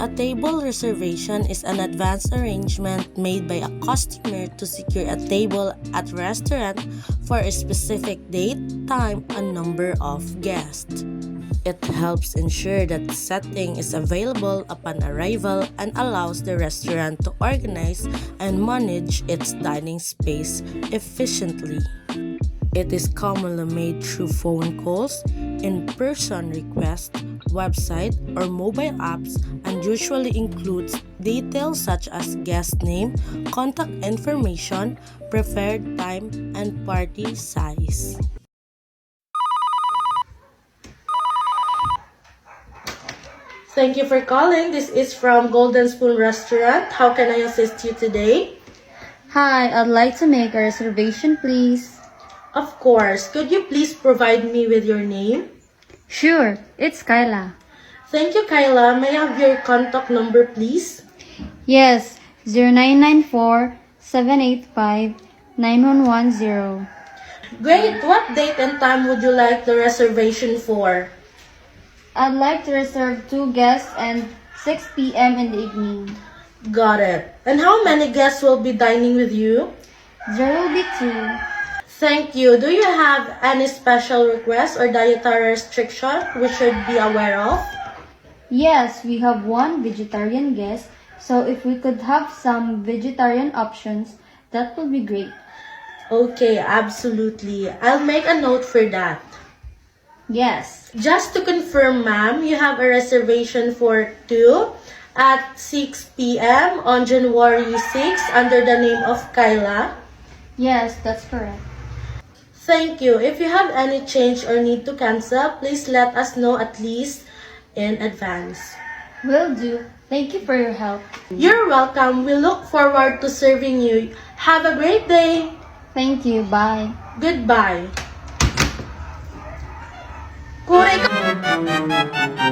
A table reservation is an advanced arrangement made by a customer to secure a table at a restaurant for a specific date, time, and number of guests. It helps ensure that the setting is available upon arrival and allows the restaurant to organize and manage its dining space efficiently. It is commonly made through phone calls, in-person requests, website, or mobile apps, and usually includes details such as guest name, contact information, preferred time, and party size. Thank you for calling. This is from Golden Spoon Restaurant. How can I assist you today? Hi, I'd like to make a reservation, please. Of course. Could you please provide me with your name? Sure, it's Kyla. Thank you, Kyla. May I have your contact number, please? Yes, 0994-785-9110. Great. What date and time would you like the reservation for? I'd like to reserve 2 guests and 6 p.m. in the evening. Got it. And how many guests will be dining with you? There will be 2. Thank you. Do you have any special requests or dietary restriction we should be aware of? Yes, we have 1 vegetarian guest, so if we could have some vegetarian options, that would be great. Okay, absolutely. I'll make a note for that. Yes. Just to confirm, ma'am, you have a reservation for 2 at 6 p.m. on January 6 under the name of Kyla. Yes, that's correct. Thank you. If you have any change or need to cancel, please let us know at least in advance. Will do. Thank you for your help. You're welcome. We look forward to serving you. Have a great day. Thank you. Bye. Goodbye. Kure ka-